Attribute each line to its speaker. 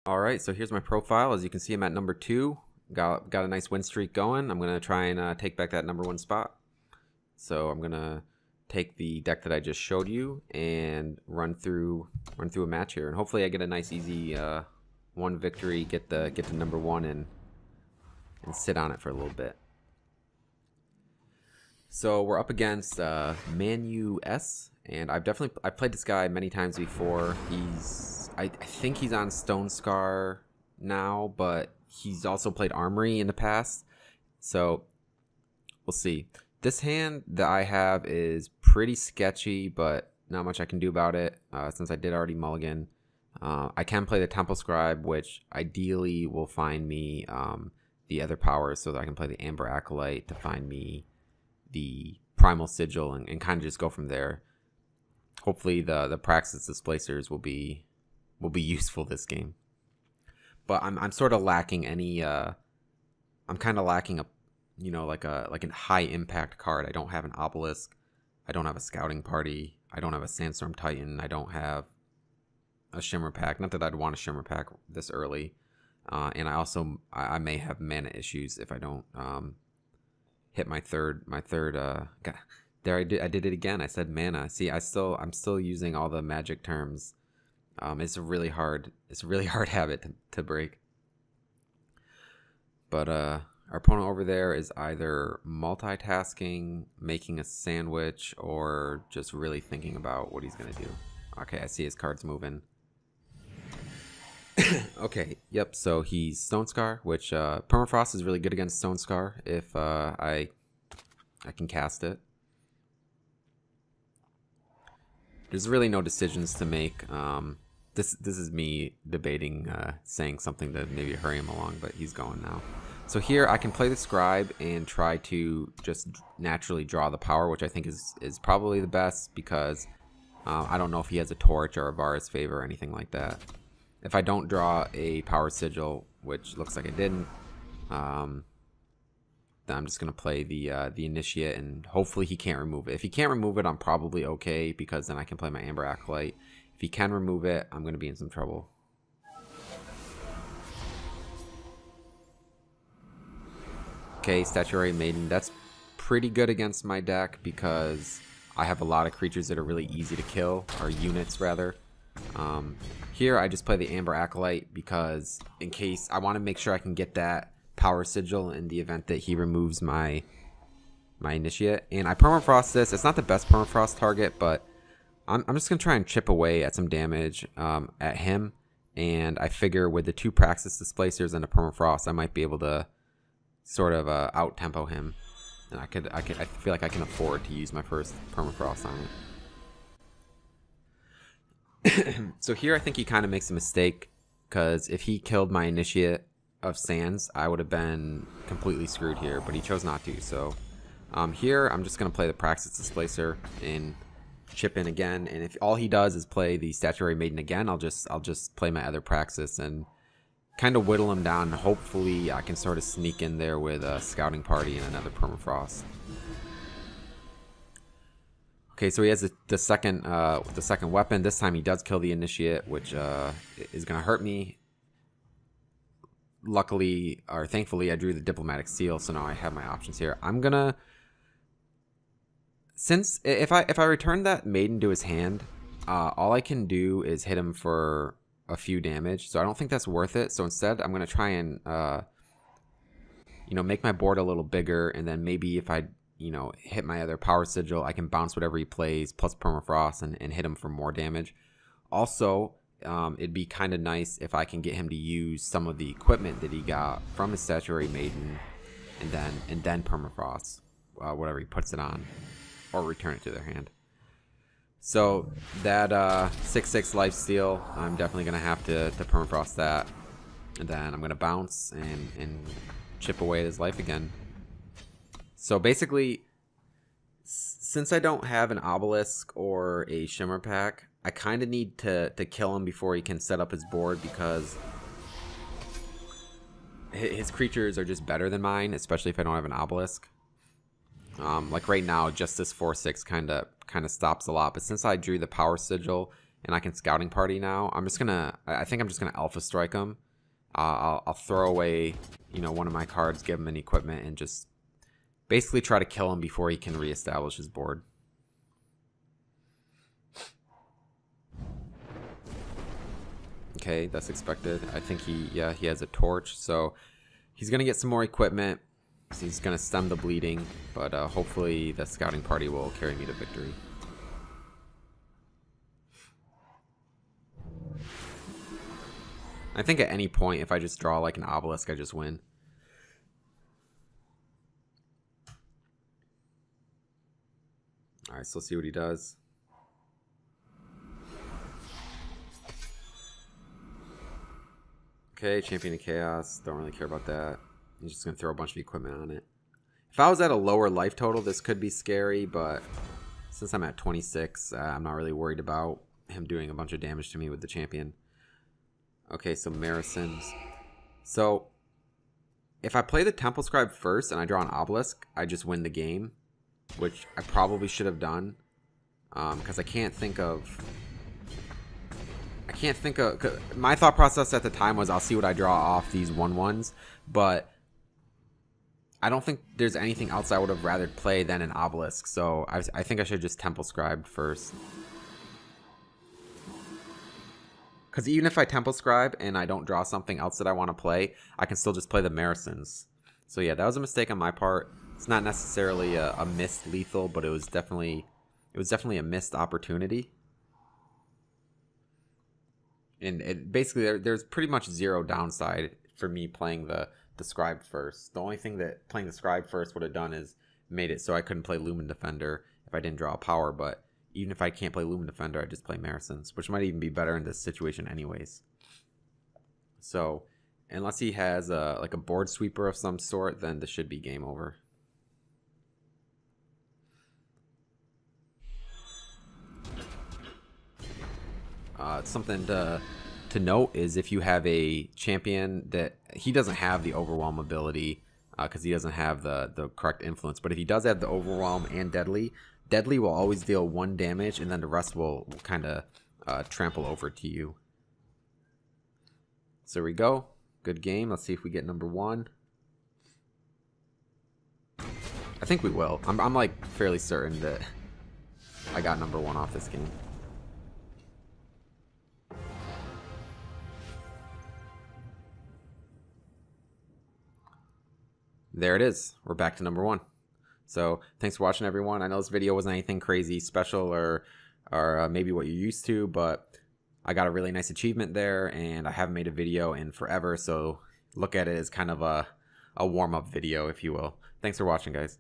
Speaker 1: All right, so here's my profile. As you can see, I'm at number 2. Got a nice win streak going. I'm gonna try and take back that number 1 spot. So I'm gonna take the deck that I just showed you and run through a match here, and hopefully I get a nice easy 1 victory, get the number 1 and sit on it for a little bit. So we're up against Manu S, and I've played this guy many times before. I think he's on Stone Scar now, but he's also played Armory in the past. So we'll see. This hand that I have is pretty sketchy, but not much I can do about it since I did already mulligan. I can play the Temple Scribe, which ideally will find me the other powers so that I can play the Amber Acolyte to find me the Primal Sigil and kind of just go from there. Hopefully the Praxis Displacers will be useful this game. But I'm sort of lacking any I'm kind of lacking a like a high impact card. I don't have an Obelisk. I don't have a Scouting Party. I don't have a Sandstorm Titan. I don't have a Shimmerpack. Not that I'd want a Shimmerpack this early. And I may have mana issues if I don't hit my third God, there I did it again. I said mana. See, I'm still using all the magic terms. It's a really hard habit to break. But our opponent over there is either multitasking, making a sandwich, or just really thinking about what he's gonna do. Okay, I see his cards moving. Okay, yep, so he's Stone Scar, which Permafrost is really good against Stone Scar if I can cast it. There's really no decisions to make. This is me debating saying something to maybe hurry him along, but he's going now. So here I can play the Scribe and try to just naturally draw the power, which I think is probably the best because I don't know if he has a Torch or a Varus Favor or anything like that. If I don't draw a Power Sigil, which looks like I didn't, then I'm just going to play the Initiate, and hopefully he can't remove it. If he can't remove it, I'm probably okay, because then I can play my Amber Acolyte. If he can remove it, I'm going to be in some trouble. Okay, Statuary Maiden. That's pretty good against my deck because I have a lot of creatures that are really easy to kill, or units rather. Here I just play the Amber Acolyte because in case I want to make sure I can get that Power Sigil in the event that he removes my Initiate. And I Permafrost this. It's not the best Permafrost target, but I'm just going to try and chip away at some damage at him. And I figure with the 2 Praxis Displacers and a Permafrost, I might be able to sort of out-tempo him. And I feel like I can afford to use my first Permafrost on it. So here I think he kind of makes a mistake, because if he killed my Initiate of Sands, I would have been completely screwed here, but he chose not to. So here I'm just going to play the Praxis Displacer and chip in again, and if all he does is play the Statuary Maiden again, I'll just play my other Praxis and kind of whittle him down. Hopefully I can sort of sneak in there with a Scouting Party and another Permafrost. Okay, so he has the second weapon. This time he does kill the Initiate, which is going to hurt me. Luckily, or thankfully, I drew the Diplomatic Seal, so now I have my options here. I'm gonna, since if I return that Maiden to his hand, all I can do is hit him for a few damage. So I don't think that's worth it. So instead, I'm gonna try and make my board a little bigger, and then maybe if I hit my other Power Sigil, I can bounce whatever he plays plus Permafrost and hit him for more damage. Also, it'd be kind of nice if I can get him to use some of the equipment that he got from his Statuary Maiden, and then Permafrost whatever he puts it on, or return it to their hand. So that 6/6 lifesteal, I'm definitely gonna have to Permafrost that, and then I'm gonna bounce and chip away at his life again. So basically, since I don't have an Obelisk or a Shimmerpack, I kind of need to kill him before he can set up his board, because his creatures are just better than mine, especially if I don't have an Obelisk. Like right now, just this 4/6 kind of stops a lot. But since I drew the Power Sigil and I can scouting party now. I think I'm just gonna alpha strike him. I'll throw away, you know, one of my cards, give him an equipment, and just basically try to kill him before he can reestablish his board. Okay, that's expected. I think he has a torch, so he's gonna get some more equipment. So he's gonna stem the bleeding, but hopefully the scouting party will carry me to victory. I think at any point, if I just draw like an obelisk, I just win. Alright, so let's see what he does. Okay, Champion of Chaos. Don't really care about that. He's just going to throw a bunch of equipment on it. If I was at a lower life total, this could be scary, but since I'm at 26, I'm not really worried about him doing a bunch of damage to me with the champion. Okay, so Marisons. So, if I play the Temple Scribe first and I draw an obelisk, I just win the game, which I probably should have done, because I can't think of... my thought process at the time was I'll see what I draw off these 1/1s, but I don't think there's anything else I would have rather play than an obelisk, so I think I should just Temple Scribe first. Because even if I Temple Scribe and I don't draw something else that I want to play, I can still just play the Marisons. So yeah, that was a mistake on my part. It's not necessarily a missed lethal, but it was definitely a missed opportunity. And it basically there's pretty much zero downside for me playing the Scribe first. The only thing that playing the Scribe first would have done is made it so I couldn't play Lumen Defender if I didn't draw a power, but even if I can't play Lumen Defender, I just play Marisons, which might even be better in this situation anyways. So, unless he has like a board sweeper of some sort, then this should be game over. Something to note is if you have a champion that he doesn't have the Overwhelm ability because he doesn't have the correct influence, but if he does have the Overwhelm and Deadly will always deal 1 damage, and then the rest will kind of trample over to you. So here we go. Good game. Let's see if we get number 1. I think we will. I'm like fairly certain that I got number 1 off this game. There it is. We're back to number 1. So thanks for watching, everyone. I know this video wasn't anything crazy special or maybe what you're used to, but I got a really nice achievement there, and I haven't made a video in forever, so look at it as kind of a warm-up video, if you will. Thanks for watching, guys.